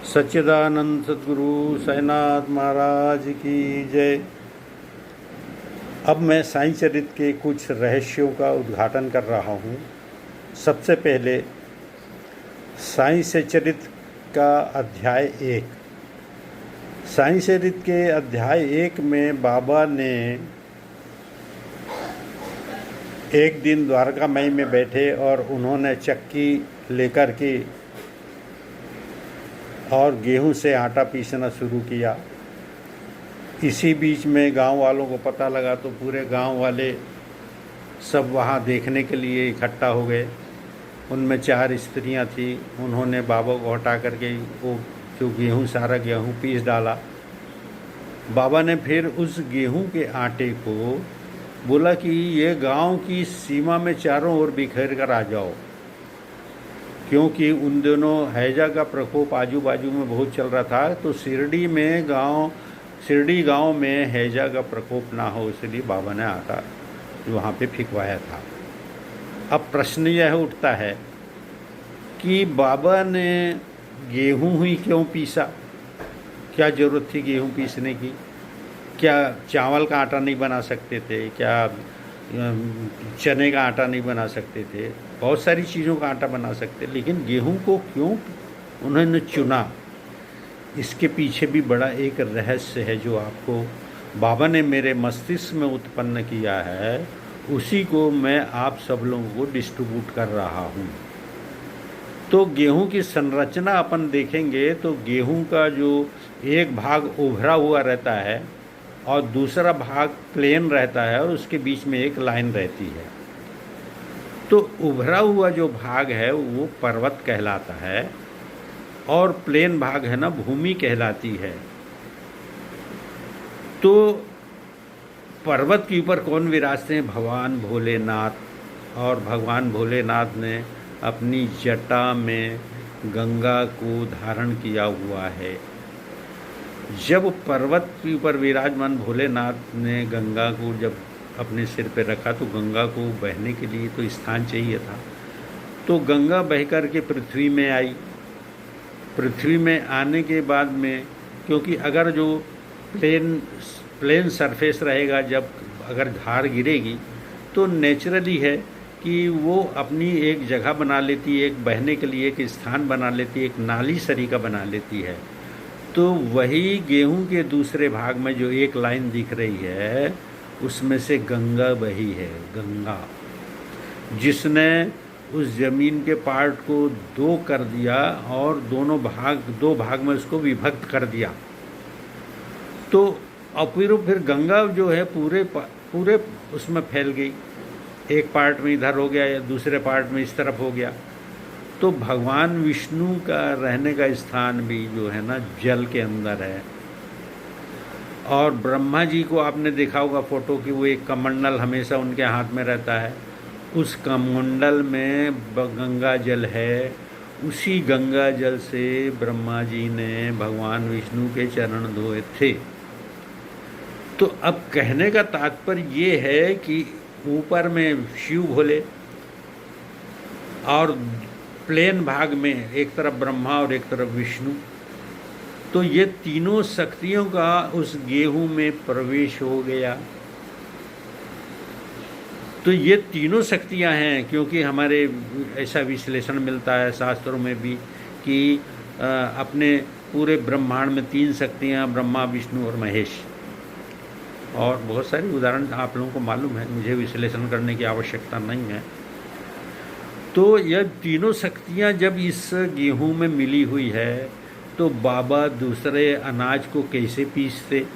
सच्चिदानंद सद्गुरु साईनाथ महाराज की जय। अब मैं साईं चरित के कुछ रहस्यों का उद्घाटन कर रहा हूँ। सबसे पहले साईं चरित का अध्याय 1। साईं चरित के अध्याय 1 में बाबा ने एक दिन द्वारका मई में बैठे और उन्होंने चक्की लेकर के और गेहूं से आटा पीसना शुरू किया। इसी बीच में गांव वालों को पता लगा तो पूरे गांव वाले सब वहां देखने के लिए इकट्ठा हो गए। उनमें 4 स्त्रियां थी। उन्होंने बाबा को हटा करके वो जो सारा गेहूं पीस डाला। बाबा ने फिर उस गेहूं के आटे को बोला कि ये गांव की सीमा में चारों ओर बिखेर कर आ जाओ, क्योंकि उन दिनों हैजा का प्रकोप आजू बाजू में बहुत चल रहा था। तो शिरडी गांव में हैजा का प्रकोप ना हो, इसलिए बाबा ने आटा वहाँ पे फिकवाया था। अब प्रश्न यह उठता है कि बाबा ने गेहूं ही क्यों पीसा? क्या ज़रूरत थी गेहूं पीसने की? क्या चावल का आटा नहीं बना सकते थे? क्या चने का आटा नहीं बना सकते थे? बहुत सारी चीज़ों का आटा बना सकते, लेकिन गेहूं को क्यों उन्होंने चुना? इसके पीछे भी बड़ा एक रहस्य है जो आपको बाबा ने मेरे मस्तिष्क में उत्पन्न किया है। उसी को मैं आप सब लोगों को डिस्ट्रीब्यूट कर रहा हूँ। तो गेहूं की संरचना अपन देखेंगे तो गेहूं का जो एक भाग उभरा हुआ रहता है और दूसरा भाग प्लेन रहता है और उसके बीच में एक लाइन रहती है। तो उभरा हुआ जो भाग है वो पर्वत कहलाता है और प्लेन भाग है ना भूमि कहलाती है। तो पर्वत के ऊपर कौन विराजते हैं? भगवान भोलेनाथ। और भगवान भोलेनाथ ने अपनी जटा में गंगा को धारण किया हुआ है। जब पर्वत के ऊपर विराजमान भोलेनाथ ने गंगा को जब अपने सिर पे रखा तो गंगा को बहने के लिए तो स्थान चाहिए था। तो गंगा बह कर के पृथ्वी में आई। पृथ्वी में आने के बाद में, क्योंकि अगर जो प्लेन सरफेस रहेगा, जब अगर धार गिरेगी तो नेचुरली है कि वो अपनी एक जगह बना लेती है, एक बहने के लिए एक स्थान बना लेती है, एक नाली सरीका बना लेती है। तो वही गेहूं के दूसरे भाग में जो एक लाइन दिख रही है उसमें से गंगा बही है। गंगा जिसने उस जमीन के पार्ट को 2 कर दिया और दो भाग में उसको विभक्त कर दिया। तो फिर गंगा जो है पूरे उसमें फैल गई। एक पार्ट में इधर हो गया या दूसरे पार्ट में इस तरफ हो गया। तो भगवान विष्णु का रहने का स्थान भी जो है ना जल के अंदर है। और ब्रह्मा जी को आपने देखा होगा फोटो कि वो एक कमंडल हमेशा उनके हाथ में रहता है। उस कमंडल में गंगा जल है। उसी गंगा जल से ब्रह्मा जी ने भगवान विष्णु के चरण धोए थे। तो अब कहने का तात्पर्य ये है कि ऊपर में शिव भोले और प्लेन भाग में एक तरफ ब्रह्मा और एक तरफ विष्णु। तो ये तीनों शक्तियों का उस गेहूं में प्रवेश हो गया। तो ये तीनों शक्तियां हैं, क्योंकि हमारे ऐसा विश्लेषण मिलता है शास्त्रों में भी कि अपने पूरे ब्रह्मांड में 3 शक्तियां, ब्रह्मा विष्णु और महेश। और बहुत सारी उदाहरण आप लोगों को मालूम है, मुझे विश्लेषण करने की आवश्यकता नहीं है। तो यह तीनों शक्तियां जब इस गेहूं में मिली हुई है तो बाबा दूसरे अनाज को कैसे पीसते?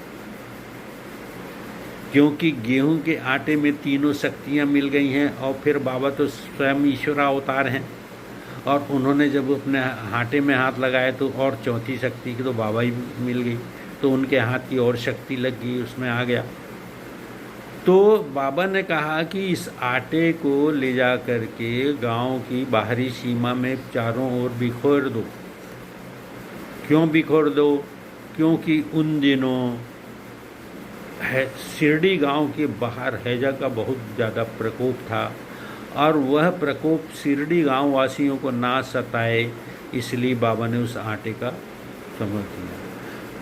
क्योंकि गेहूं के आटे में तीनों शक्तियां मिल गई हैं और फिर बाबा तो स्वयं ईश्वर अवतार हैं और उन्होंने जब अपने आटे में हाथ लगाया तो और चौथी शक्ति की तो बाबा ही मिल गई। तो उनके हाथ की और शक्ति लग गई, उसमें आ गया। तो बाबा ने कहा कि इस आटे को ले जा कर के गांव की बाहरी सीमा में चारों ओर बिखोर दो। क्यों बिखोर दो? क्योंकि उन दिनों शिरडी गांव के बाहर हैजा का बहुत ज़्यादा प्रकोप था और वह प्रकोप शिरडी गांव वासियों को ना सताए, इसलिए बाबा ने उस आटे का समझ लिया।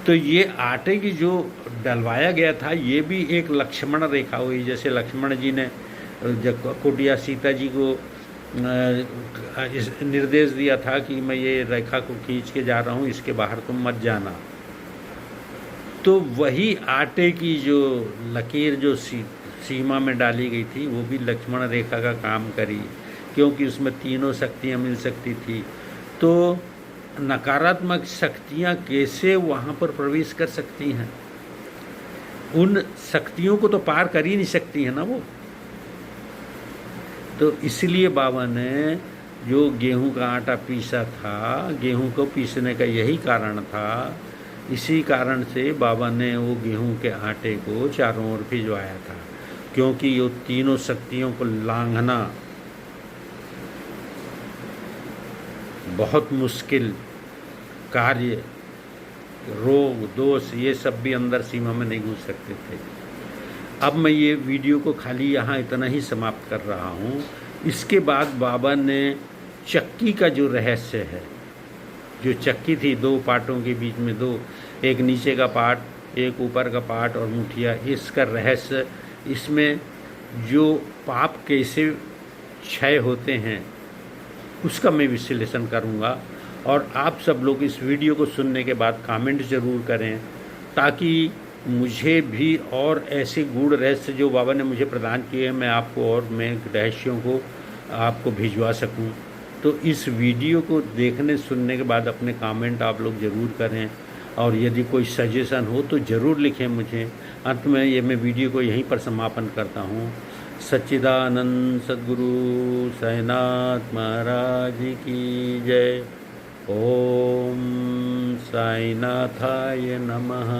तो ये आटे की जो डलवाया गया था, ये भी एक लक्ष्मण रेखा हुई, जैसे लक्ष्मण जी ने जब कुटिया सीता जी को इस निर्देश दिया था कि मैं ये रेखा को खींच के जा रहा हूँ, इसके बाहर तुम मत जाना। तो वही आटे की जो लकीर जो सीमा में डाली गई थी, वो भी लक्ष्मण रेखा का काम करी, क्योंकि उसमें तीनों शक्तियाँ मिल सकती थी। तो नकारात्मक शक्तियाँ कैसे वहाँ पर प्रवेश कर सकती हैं? उन शक्तियों को तो पार कर ही नहीं सकती है ना वो। तो इसलिए बाबा ने जो गेहूं का आटा पीसा था, गेहूं को पीसने का यही कारण था। इसी कारण से बाबा ने वो गेहूं के आटे को चारों ओर भिजवाया था, क्योंकि ये तीनों शक्तियों को लांघना बहुत मुश्किल कार्य, रोग दोष ये सब भी अंदर सीमा में नहीं घुस सकते थे। अब मैं ये वीडियो को खाली यहाँ इतना ही समाप्त कर रहा हूँ। इसके बाद बाबा ने चक्की का जो रहस्य है, जो चक्की थी दो पार्टों के बीच में, दो, एक नीचे का पार्ट, एक ऊपर का पार्ट और मुठिया, इसका रहस्य, इसमें जो पाप कैसे क्षय होते हैं उसका मैं विश्लेषण करूँगा। और आप सब लोग इस वीडियो को सुनने के बाद कमेंट ज़रूर करें, ताकि मुझे भी और ऐसे गूढ़ रहस्य जो बाबा ने मुझे प्रदान किए हैं, मैं आपको और मैं रहस्यों को आपको भिजवा सकूं। तो इस वीडियो को देखने सुनने के बाद अपने कमेंट आप लोग ज़रूर करें, और यदि कोई सजेशन हो तो ज़रूर लिखें मुझे। अंत में ये मैं वीडियो को यहीं पर समापन करता हूँ। सच्चिदानंद सद्गुरु साईनाथ महाराज की जय। ओम साईनाथाय नमः।